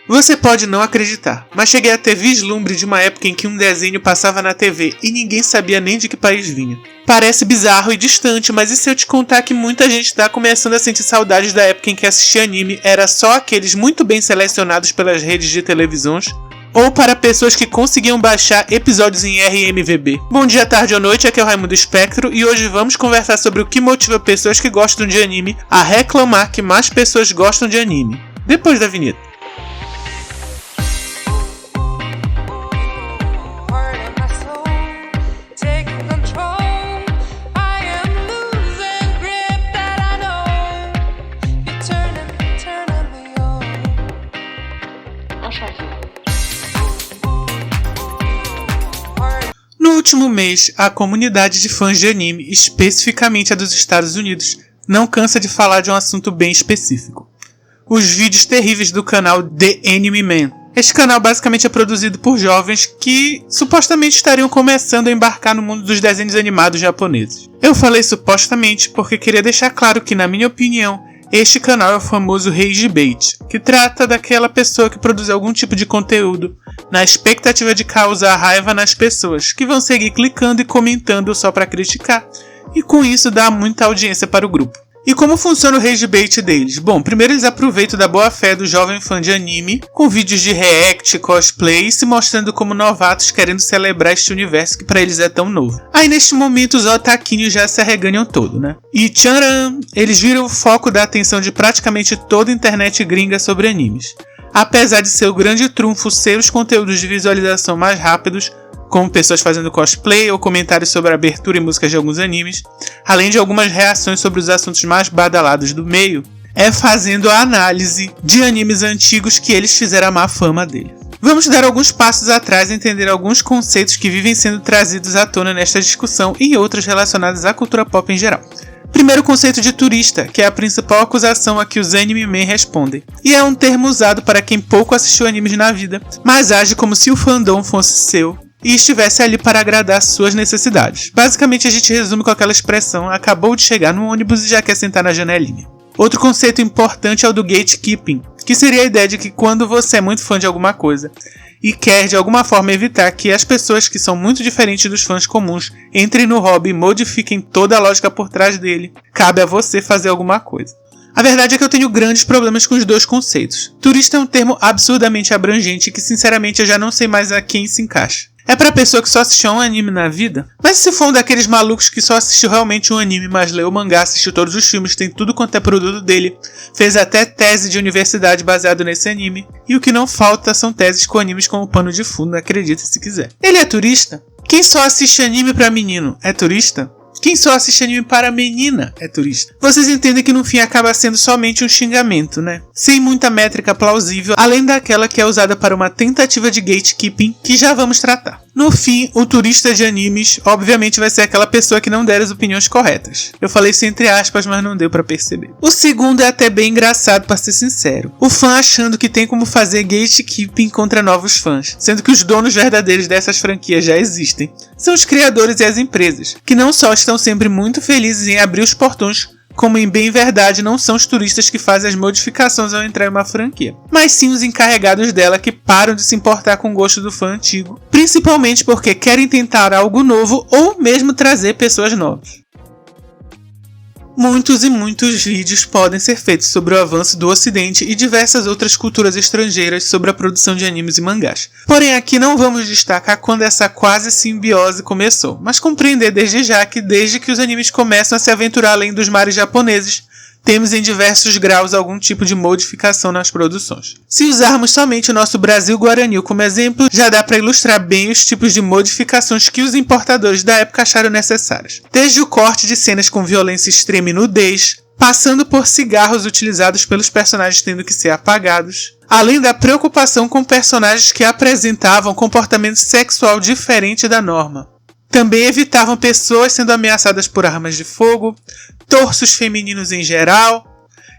Você pode não acreditar, mas cheguei a ter vislumbre de uma época em que um desenho passava na TV e ninguém sabia nem de que país vinha. Parece bizarro e distante, mas e se eu te contar que muita gente tá começando a sentir saudades da época em que assistir anime era só aqueles muito bem selecionados pelas redes de televisões, ou para pessoas que conseguiam baixar episódios em RMVB. Bom dia, tarde ou noite, aqui é o Raimundo Espectro e hoje vamos conversar sobre o que motiva pessoas que gostam de anime a reclamar que mais pessoas gostam de anime. Depois da vinheta. No último mês, a comunidade de fãs de anime, especificamente a dos Estados Unidos, não cansa de falar de um assunto bem específico. Os vídeos terríveis do canal The Anime Man. Este canal basicamente é produzido por jovens que supostamente estariam começando a embarcar no mundo dos desenhos animados japoneses. Eu falei supostamente porque queria deixar claro que, na minha opinião, este canal é o famoso rage bait, que trata daquela pessoa que produz algum tipo de conteúdo na expectativa de causar raiva nas pessoas, que vão seguir clicando e comentando só para criticar, e com isso dá muita audiência para o grupo. E como funciona o rage bait deles? Bom, primeiro eles aproveitam da boa fé do jovem fã de anime, com vídeos de react, cosplay e se mostrando como novatos querendo celebrar este universo que pra eles é tão novo. Aí neste momento os otaquinhos já se arreganham todo, né? E tcharam! Eles viram o foco da atenção de praticamente toda a internet gringa sobre animes. Apesar de ser o grande trunfo ser os conteúdos de visualização mais rápidos, como pessoas fazendo cosplay ou comentários sobre a abertura e músicas de alguns animes, além de algumas reações sobre os assuntos mais badalados do meio, é fazendo a análise de animes antigos que eles fizeram a má fama dele. Vamos dar alguns passos atrás e entender alguns conceitos que vivem sendo trazidos à tona nesta discussão e outros relacionados à cultura pop em geral. Primeiro, o conceito de turista, que é a principal acusação a que os anime men respondem, e é um termo usado para quem pouco assistiu animes na vida, mas age como se o fandom fosse seu e estivesse ali para agradar suas necessidades. Basicamente a gente resume com aquela expressão: acabou de chegar no ônibus e já quer sentar na janelinha. Outro conceito importante é o do gatekeeping, que seria a ideia de que quando você é muito fã de alguma coisa e quer de alguma forma evitar que as pessoas que são muito diferentes dos fãs comuns entrem no hobby e modifiquem toda a lógica por trás dele, cabe a você fazer alguma coisa. A verdade é que eu tenho grandes problemas com os dois conceitos. Turista é um termo absurdamente abrangente que sinceramente eu já não sei mais a quem se encaixa. É pra pessoa que só assistiu um anime na vida? Mas se for um daqueles malucos que só assistiu realmente um anime, mas leu o mangá, assistiu todos os filmes, tem tudo quanto é produto dele, fez até tese de universidade baseado nesse anime, e o que não falta são teses com animes como pano de fundo, acredite se quiser. Ele é turista? Quem só assiste anime pra menino é turista? Quem só assiste anime para menina é turista. Vocês entendem que no fim acaba sendo somente um xingamento, né? Sem muita métrica plausível, além daquela que é usada para uma tentativa de gatekeeping que já vamos tratar. No fim, o turista de animes obviamente vai ser aquela pessoa que não der as opiniões corretas. Eu falei isso entre aspas, mas não deu pra perceber. O segundo é até bem engraçado, pra ser sincero. O fã achando que tem como fazer gatekeeping contra novos fãs, sendo que os donos verdadeiros dessas franquias já existem. São os criadores e as empresas, que não só estão sempre muito felizes em abrir os portões, como em bem verdade não são os turistas que fazem as modificações ao entrar em uma franquia, mas sim os encarregados dela que param de se importar com o gosto do fã antigo, principalmente porque querem tentar algo novo ou mesmo trazer pessoas novas. Muitos e muitos vídeos podem ser feitos sobre o avanço do Ocidente e diversas outras culturas estrangeiras sobre a produção de animes e mangás. Porém, aqui não vamos destacar quando essa quase simbiose começou, mas compreender desde já que desde que os animes começam a se aventurar além dos mares japoneses, temos em diversos graus algum tipo de modificação nas produções. Se usarmos somente o nosso Brasil Guaranil como exemplo, já dá para ilustrar bem os tipos de modificações que os importadores da época acharam necessárias. Desde o corte de cenas com violência extrema e nudez, passando por cigarros utilizados pelos personagens tendo que ser apagados, além da preocupação com personagens que apresentavam comportamento sexual diferente da norma. Também evitavam pessoas sendo ameaçadas por armas de fogo, torsos femininos em geral.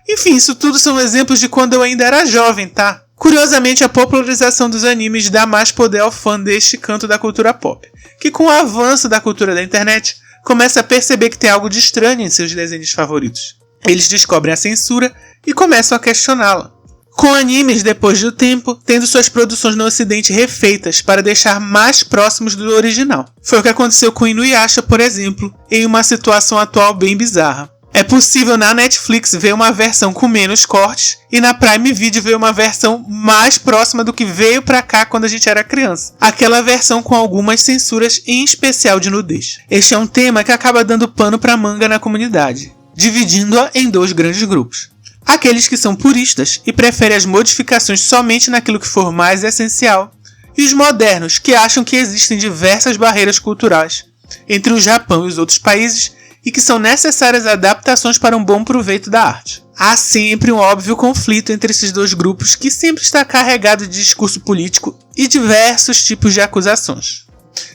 Enfim, isso tudo são exemplos de quando eu ainda era jovem, tá? Curiosamente, a popularização dos animes dá mais poder ao fã deste canto da cultura pop, que com o avanço da cultura da internet, começa a perceber que tem algo de estranho em seus desenhos favoritos. Eles descobrem a censura e começam a questioná-la. com animes, depois do tempo, tendo suas produções no ocidente refeitas para deixar mais próximos do original. Foi o que aconteceu com Inuyasha, por exemplo, em uma situação atual bem bizarra. É possível na Netflix ver uma versão com menos cortes e na Prime Video ver uma versão mais próxima do que veio pra cá quando a gente era criança. Aquela versão com algumas censuras, em especial de nudez. Este é um tema que acaba dando pano pra manga na comunidade, dividindo-a em dois grandes grupos. Aqueles que são puristas e preferem as modificações somente naquilo que for mais essencial, e os modernos que acham que existem diversas barreiras culturais entre o Japão e os outros países e que são necessárias adaptações para um bom proveito da arte. Há sempre um óbvio conflito entre esses dois grupos que sempre está carregado de discurso político e diversos tipos de acusações.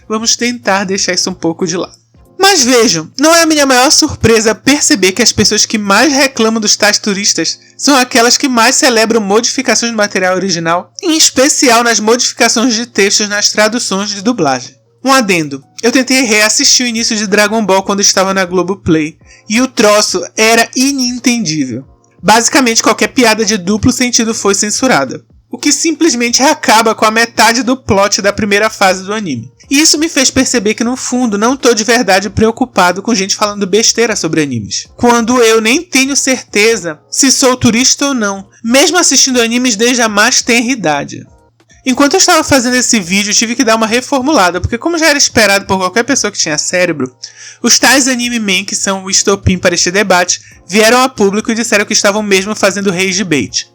Vamos tentar deixar isso um pouco de lado. Mas vejam, não é a minha maior surpresa perceber que as pessoas que mais reclamam dos tais turistas são aquelas que mais celebram modificações do material original, em especial nas modificações de textos nas traduções de dublagem. Um adendo, eu tentei reassistir o início de Dragon Ball quando estava na Globoplay, e o troço era inentendível. Basicamente qualquer piada de duplo sentido foi censurada, o que simplesmente acaba com a metade do plot da primeira fase do anime. E isso me fez perceber que no fundo não tô de verdade preocupado com gente falando besteira sobre animes, quando eu nem tenho certeza se sou turista ou não, mesmo assistindo animes desde a mais tenra idade. Enquanto eu estava fazendo esse vídeo, eu tive que dar uma reformulada, porque como já era esperado por qualquer pessoa que tinha cérebro, os tais anime men, que são o estopim para este debate, vieram a público e disseram que estavam mesmo fazendo rage bait.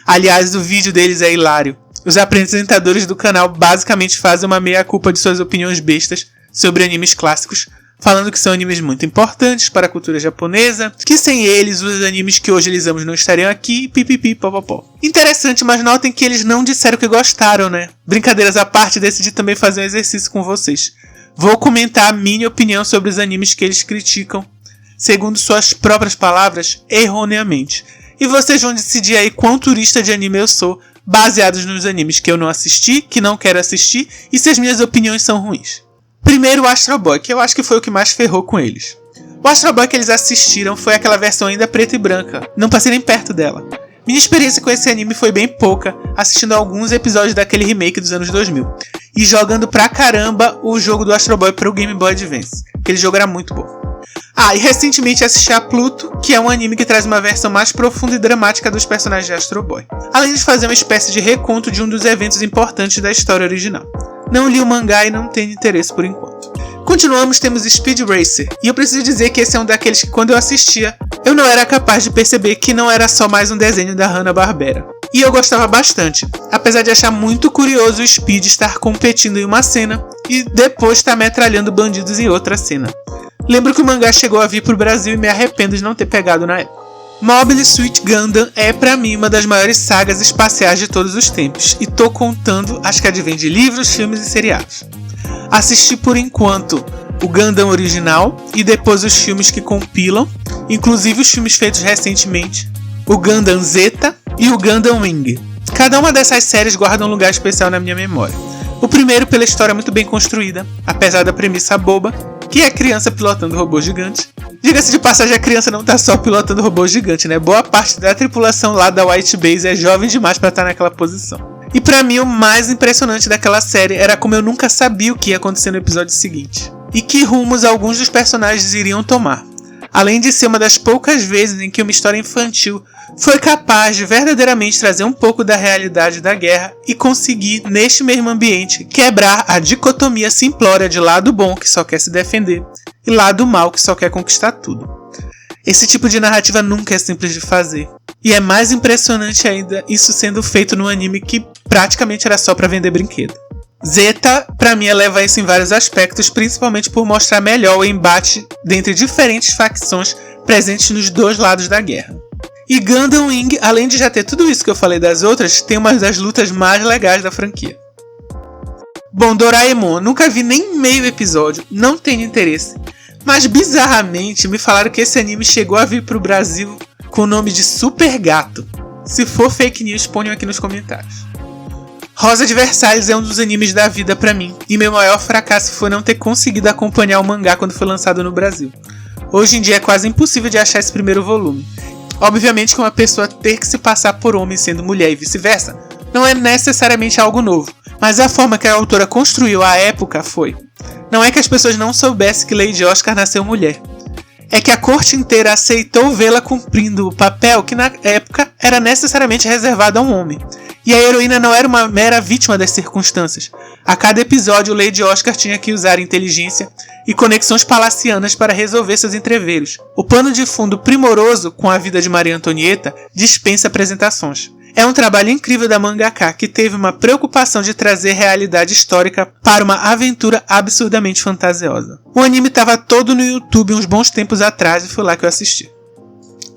Aliás, o vídeo deles é hilário. Os apresentadores do canal basicamente fazem uma meia-culpa de suas opiniões bestas sobre animes clássicos, falando que são animes muito importantes para a cultura japonesa, que sem eles os animes que hoje eles amam não estariam aqui, pipipi, popopó. Interessante, mas notem que eles não disseram que gostaram, né? Brincadeiras à parte, decidi também fazer um exercício com vocês. Vou comentar a minha opinião sobre os animes que eles criticam, segundo suas próprias palavras, erroneamente. E vocês vão decidir aí quão turista de anime eu sou, baseados nos animes que eu não assisti, que não quero assistir, e se as minhas opiniões são ruins. Primeiro o Astro Boy, que eu acho que foi o que mais ferrou com eles. O Astro Boy que eles assistiram foi aquela versão ainda preta e branca, não passei nem perto dela. Minha experiência com esse anime foi bem pouca, assistindo a alguns episódios daquele remake dos anos 2000, e jogando pra caramba o jogo do Astro Boy pro Game Boy Advance. Aquele jogo era muito bom. E recentemente assisti a Pluto, que é um anime que traz uma versão mais profunda e dramática dos personagens de Astro Boy, além de fazer uma espécie de reconto de um dos eventos importantes da história original. Não li o mangá e não tenho interesse por enquanto. Continuamos, temos Speed Racer, e eu preciso dizer que esse é um daqueles que quando eu assistia, eu não era capaz de perceber que não era só mais um desenho da Hanna-Barbera. E eu gostava bastante, apesar de achar muito curioso o Speed estar competindo em uma cena e depois estar metralhando bandidos em outra cena. Lembro que o mangá chegou a vir pro Brasil e me arrependo de não ter pegado na época. Mobile Suit Gundam é pra mim uma das maiores sagas espaciais de todos os tempos, e tô contando as que advêm de livros, filmes e seriados. Assisti por enquanto o Gundam original e depois os filmes que compilam, inclusive os filmes feitos recentemente, o Gundam Zeta e o Gundam Wing. Cada uma dessas séries guarda um lugar especial na minha memória. O primeiro pela história muito bem construída, apesar da premissa boba, que é criança pilotando robô gigante. Diga-se de passagem, a criança não tá só pilotando robô gigante, né? Boa parte da tripulação lá da White Base é jovem demais pra estar naquela posição. E pra mim o mais impressionante daquela série era como eu nunca sabia o que ia acontecer no episódio seguinte, e que rumos alguns dos personagens iriam tomar. Além de ser uma das poucas vezes em que uma história infantil foi capaz de verdadeiramente trazer um pouco da realidade da guerra e conseguir, neste mesmo ambiente, quebrar a dicotomia simplória de lado bom que só quer se defender e lado mal que só quer conquistar tudo. Esse tipo de narrativa nunca é simples de fazer. E é mais impressionante ainda isso sendo feito num anime que praticamente era só pra vender brinquedo. Zeta, pra mim, eleva isso em vários aspectos, principalmente por mostrar melhor o embate dentre diferentes facções presentes nos dois lados da guerra. E Gundam Wing, além de já ter tudo isso que eu falei das outras, tem uma das lutas mais legais da franquia. Bom, Doraemon, nunca vi nem meio episódio, não tenho interesse, mas bizarramente me falaram que esse anime chegou a vir pro Brasil com o nome de Super Gato. Se for fake news, ponham aqui nos comentários. Rosa de Versalhes é um dos animes da vida pra mim, e meu maior fracasso foi não ter conseguido acompanhar o mangá quando foi lançado no Brasil. Hoje em dia é quase impossível de achar esse primeiro volume. Obviamente que uma pessoa ter que se passar por homem sendo mulher e vice-versa não é necessariamente algo novo, mas a forma que a autora construiu a época foi: não é que as pessoas não soubessem que Lady Oscar nasceu mulher, é que a corte inteira aceitou vê-la cumprindo o papel que na época era necessariamente reservado a um homem. E a heroína não era uma mera vítima das circunstâncias. A cada episódio, Lady Oscar tinha que usar inteligência e conexões palacianas para resolver seus entreveros. O pano de fundo primoroso com a vida de Maria Antonieta dispensa apresentações. É um trabalho incrível da mangaka, que teve uma preocupação de trazer realidade histórica para uma aventura absurdamente fantasiosa. O anime estava todo no YouTube uns bons tempos atrás e foi lá que eu assisti.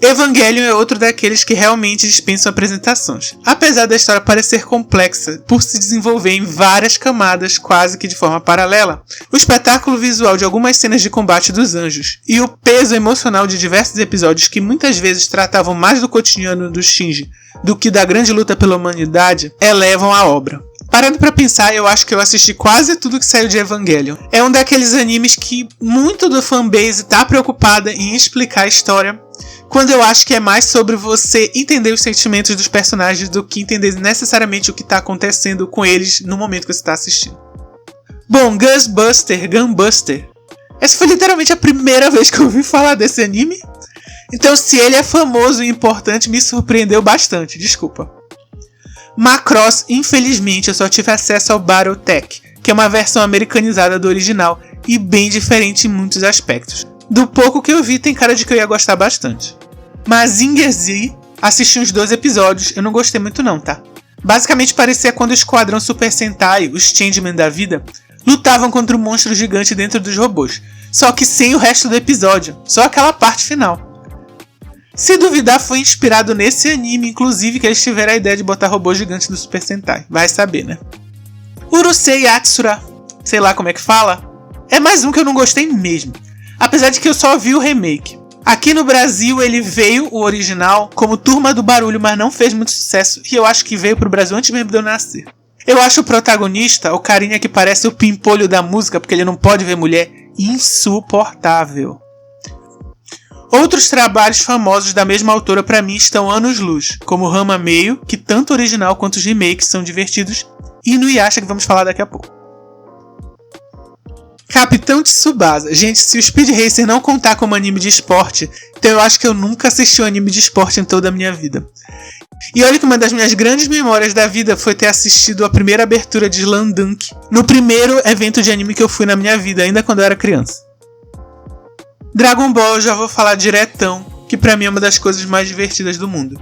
Evangelion é outro daqueles que realmente dispensam apresentações. Apesar da história parecer complexa por se desenvolver em várias camadas quase que de forma paralela, o espetáculo visual de algumas cenas de combate dos anjos e o peso emocional de diversos episódios que muitas vezes tratavam mais do cotidiano do Shinji do que da grande luta pela humanidade elevam a obra. Parando pra pensar, eu acho que eu assisti quase tudo que saiu de Evangelion. É um daqueles animes que muito do fanbase tá preocupada em explicar a história, quando eu acho que é mais sobre você entender os sentimentos dos personagens do que entender necessariamente o que está acontecendo com eles no momento que você está assistindo. Bom, Gunbuster. Essa foi literalmente a primeira vez que eu ouvi falar desse anime. Então, se ele é famoso e importante, me surpreendeu bastante, desculpa. Macross, infelizmente, eu só tive acesso ao Battletech, que é uma versão americanizada do original e bem diferente em muitos aspectos. Do pouco que eu vi, tem cara de que eu ia gostar bastante. Mazinger Z, assisti uns 2 episódios, eu não gostei muito não, tá? Basicamente parecia quando o Esquadrão Super Sentai, os Changeman da vida, lutavam contra um monstro gigante dentro dos robôs, só que sem o resto do episódio, só aquela parte final. Se duvidar, foi inspirado nesse anime, inclusive, que eles tiveram a ideia de botar robôs gigantes do Super Sentai, vai saber, né? Urusei Yatsura, sei lá como é que fala, é mais um que eu não gostei mesmo. Apesar de que eu só vi o remake. Aqui no Brasil ele veio, o original, como Turma do Barulho, mas não fez muito sucesso. E eu acho que veio pro Brasil antes mesmo de eu nascer. Eu acho o protagonista, o carinha que parece o pimpolho da música, porque ele não pode ver mulher, insuportável. Outros trabalhos famosos da mesma autora pra mim estão anos-luz, como Rama Meio, que tanto o original quanto os remakes são divertidos, e Inuyasha, que vamos falar daqui a pouco. Capitão Tsubasa. Gente, se o Speed Racer não contar como anime de esporte, então eu acho que eu nunca assisti um anime de esporte em toda a minha vida. E olha que uma das minhas grandes memórias da vida foi ter assistido a primeira abertura de Slam Dunk no primeiro evento de anime que eu fui na minha vida, ainda quando eu era criança. Dragon Ball eu já vou falar diretão, que pra mim é uma das coisas mais divertidas do mundo.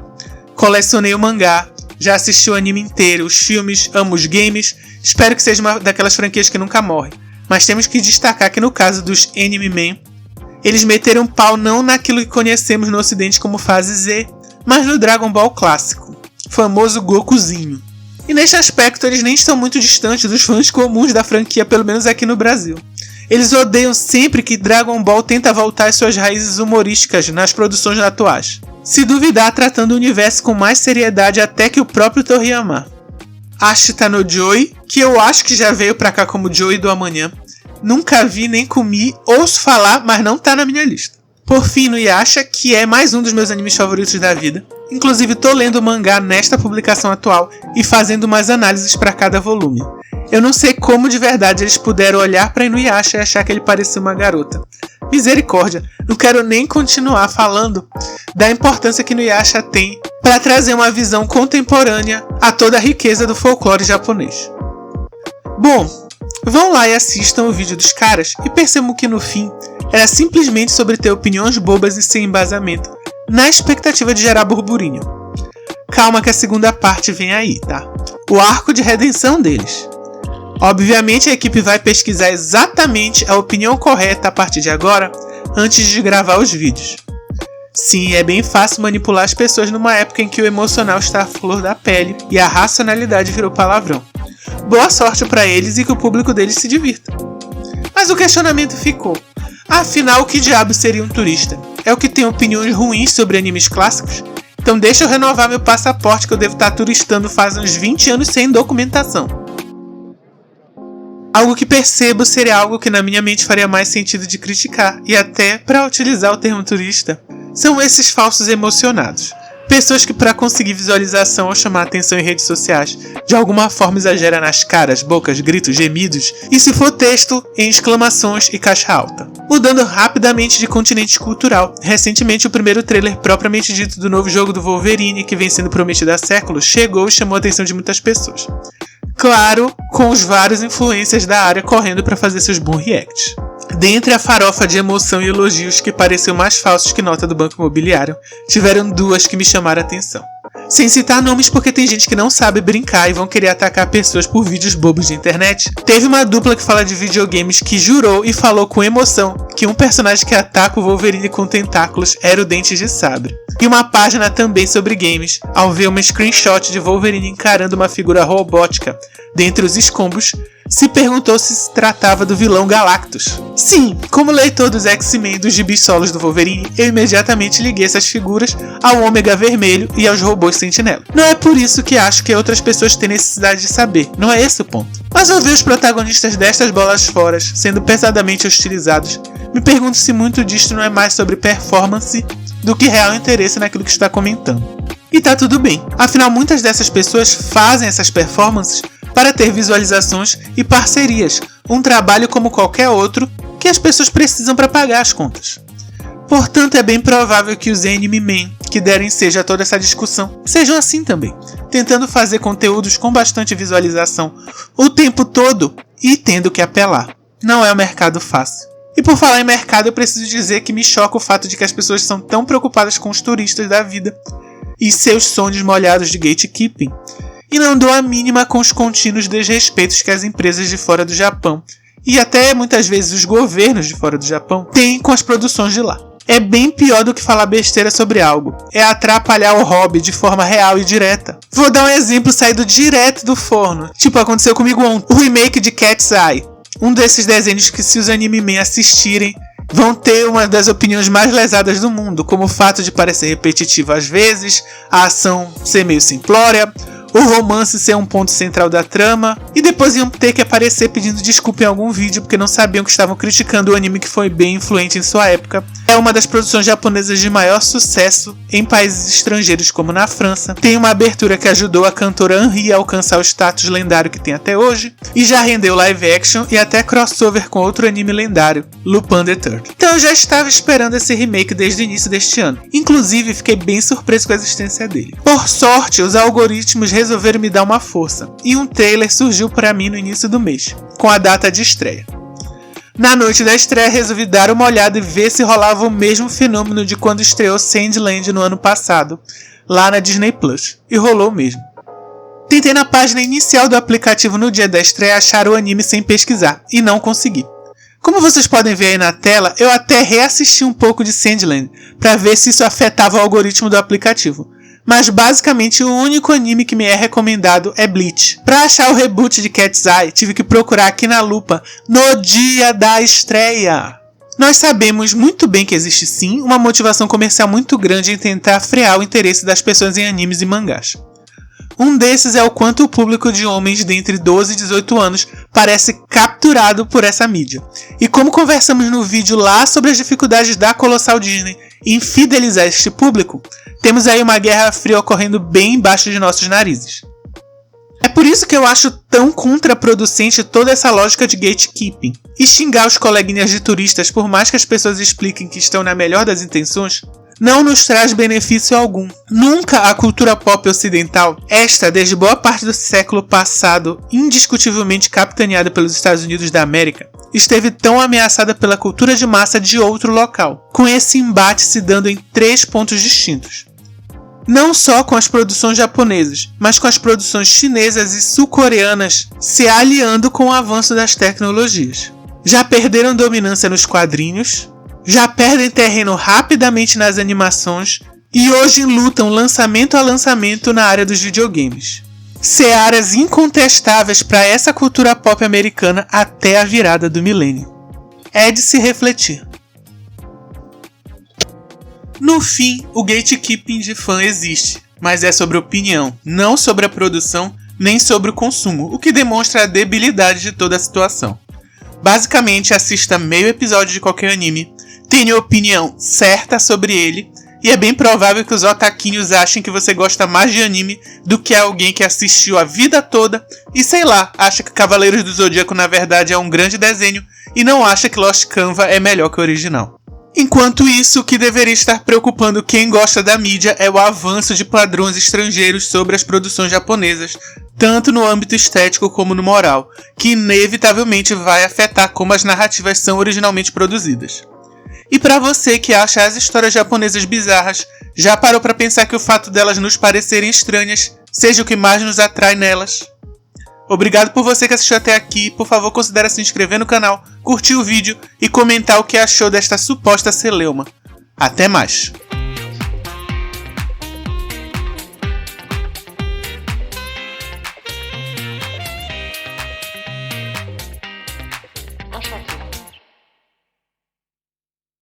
Colecionei o mangá, já assisti o anime inteiro, os filmes, amo os games, espero que seja uma daquelas franquias que nunca morrem. Mas temos que destacar que no caso dos Anime Men, eles meteram pau não naquilo que conhecemos no ocidente como fase Z, mas no Dragon Ball clássico, famoso Gokuzinho. E neste aspecto eles nem estão muito distantes dos fãs comuns da franquia, pelo menos aqui no Brasil. Eles odeiam sempre que Dragon Ball tenta voltar às suas raízes humorísticas nas produções atuais, se duvidar tratando o universo com mais seriedade até que o próprio Toriyama. Ashita no Joy, que eu acho que já veio pra cá como Joy do Amanhã. Nunca vi nem comi, ouço falar, mas não tá na minha lista. Por fim, Inuyasha, que é mais um dos meus animes favoritos da vida. Inclusive tô lendo o mangá nesta publicação atual e fazendo umas análises pra cada volume. Eu não sei como de verdade eles puderam olhar pra Inuyasha e achar que ele parecia uma garota. Misericórdia, não quero nem continuar falando da importância que Inuyasha tem para trazer uma visão contemporânea a toda a riqueza do folclore japonês. Bom, vão lá e assistam o vídeo dos caras e percebam que no fim era simplesmente sobre ter opiniões bobas e sem embasamento, na expectativa de gerar burburinho. Calma que a segunda parte vem aí, tá? O arco de redenção deles. Obviamente a equipe vai pesquisar exatamente a opinião correta a partir de agora, antes de gravar os vídeos. Sim, é bem fácil manipular as pessoas numa época em que o emocional está à flor da pele e a racionalidade virou palavrão. Boa sorte pra eles e que o público deles se divirta. Mas o questionamento ficou. Afinal, que diabo seria um turista? É o que tem opiniões ruins sobre animes clássicos? Então deixa eu renovar meu passaporte que eu devo estar turistando faz uns 20 anos sem documentação. Algo que percebo seria algo que na minha mente faria mais sentido de criticar, e até, para utilizar o termo turista, são esses falsos emocionados. Pessoas que, para conseguir visualização ou chamar atenção em redes sociais, de alguma forma exagera nas caras, bocas, gritos, gemidos e, se for texto, em exclamações e caixa alta. Mudando rapidamente de continente cultural, recentemente o primeiro trailer propriamente dito do novo jogo do Wolverine, que vem sendo prometido há séculos, chegou e chamou a atenção de muitas pessoas. Claro, com os vários influencers da área correndo para fazer seus boom reacts. Dentre a farofa de emoção e elogios que pareciam mais falsos que nota do Banco Imobiliário, tiveram duas que me chamaram a atenção. Sem citar nomes porque tem gente que não sabe brincar e vão querer atacar pessoas por vídeos bobos de internet, teve uma dupla que fala de videogames que jurou e falou com emoção que um personagem que ataca o Wolverine com tentáculos era o Dente de Sabre. E uma página também sobre games, ao ver uma screenshot de Wolverine encarando uma figura robótica dentre os escombros, se perguntou se tratava do vilão Galactus. Sim, como leitor dos X-Men e dos gibis solos do Wolverine, eu imediatamente liguei essas figuras ao Ômega Vermelho e aos robôs Sentinela. Não é por isso que acho que outras pessoas têm necessidade de saber, não é esse o ponto. Mas ao ver os protagonistas destas bolas fora sendo pesadamente hostilizados, me pergunto se muito disto não é mais sobre performance do que real interesse naquilo que está comentando. E tá tudo bem, afinal muitas dessas pessoas fazem essas performances para ter visualizações e parcerias, um trabalho como qualquer outro que as pessoas precisam para pagar as contas. Portanto, é bem provável que os Anime Men, que derem seja a toda essa discussão, sejam assim também, tentando fazer conteúdos com bastante visualização o tempo todo e tendo que apelar. Não é um mercado fácil. E por falar em mercado, eu preciso dizer que me choca o fato de que as pessoas são tão preocupadas com os turistas da vida e seus sonhos molhados de gatekeeping, e não dou a mínima com os contínuos desrespeitos que as empresas de fora do Japão, e até muitas vezes os governos de fora do Japão, têm com as produções de lá. É bem pior do que falar besteira sobre algo, é atrapalhar o hobby de forma real e direta. Vou dar um exemplo saído direto do forno, tipo aconteceu comigo ontem, o remake de Cat's Eye, um desses desenhos que, se os Anime Men assistirem, vão ter uma das opiniões mais lesadas do mundo, como o fato de parecer repetitivo às vezes, a ação ser meio simplória, o romance ser um ponto central da trama, e depois iam ter que aparecer pedindo desculpa em algum vídeo porque não sabiam que estavam criticando o anime que foi bem influente em sua época. É uma das produções japonesas de maior sucesso em países estrangeiros como na França, tem uma abertura que ajudou a cantora Henri a alcançar o status lendário que tem até hoje, e já rendeu live action e até crossover com outro anime lendário, Lupin the Third. Então eu já estava esperando esse remake desde o início deste ano, inclusive fiquei bem surpreso com a existência dele. Por sorte, os algoritmos resolveram me dar uma força, e um trailer surgiu para mim no início do mês, com a data de estreia. Na noite da estreia resolvi dar uma olhada e ver se rolava o mesmo fenômeno de quando estreou Sandland no ano passado, lá na Disney Plus, e rolou mesmo. Tentei na página inicial do aplicativo no dia da estreia achar o anime sem pesquisar, e não consegui. Como vocês podem ver aí na tela, eu até reassisti um pouco de Sandland, para ver se isso afetava o algoritmo do aplicativo. Mas basicamente o único anime que me é recomendado é Bleach. Pra achar o reboot de Cat's Eye, tive que procurar aqui na lupa no dia da estreia. Nós sabemos muito bem que existe sim uma motivação comercial muito grande em tentar frear o interesse das pessoas em animes e mangás. Um desses é o quanto o público de homens de entre 12 e 18 anos parece capturado por essa mídia. E como conversamos no vídeo lá sobre as dificuldades da Colossal Disney em fidelizar este público, temos aí uma guerra fria ocorrendo bem embaixo de nossos narizes. É por isso que eu acho tão contraproducente toda essa lógica de gatekeeping. E xingar os coleguinhas de turistas, por mais que as pessoas expliquem que estão na melhor das intenções, não nos traz benefício algum. Nunca a cultura pop ocidental, esta desde boa parte do século passado, indiscutivelmente capitaneada pelos Estados Unidos da América, esteve tão ameaçada pela cultura de massa de outro local, com esse embate se dando em 3 pontos distintos. Não só com as produções japonesas, mas com as produções chinesas e sul-coreanas se aliando com o avanço das tecnologias. Já perderam dominância nos quadrinhos, já perdem terreno rapidamente nas animações e hoje lutam lançamento a lançamento na área dos videogames. Searas incontestáveis para essa cultura pop americana até a virada do milênio. É de se refletir. No fim, o gatekeeping de fã existe, mas é sobre opinião, não sobre a produção nem sobre o consumo, o que demonstra a debilidade de toda a situação. Basicamente, assista meio episódio de qualquer anime, tenha opinião certa sobre ele, E é bem provável que os otaquinhos achem que você gosta mais de anime do que alguém que assistiu a vida toda e, sei lá, acha que Cavaleiros do Zodíaco na verdade é um grande desenho e não acha que Lost Canva é melhor que o original. Enquanto isso, o que deveria estar preocupando quem gosta da mídia é o avanço de padrões estrangeiros sobre as produções japonesas, tanto no âmbito estético como no moral, que inevitavelmente vai afetar como as narrativas são originalmente produzidas. E pra você que acha as histórias japonesas bizarras, já parou pra pensar que o fato delas nos parecerem estranhas seja o que mais nos atrai nelas? Obrigado por você que assistiu até aqui. Por favor, considere se inscrever no canal, curtir o vídeo e comentar o que achou desta suposta celeuma. Até mais!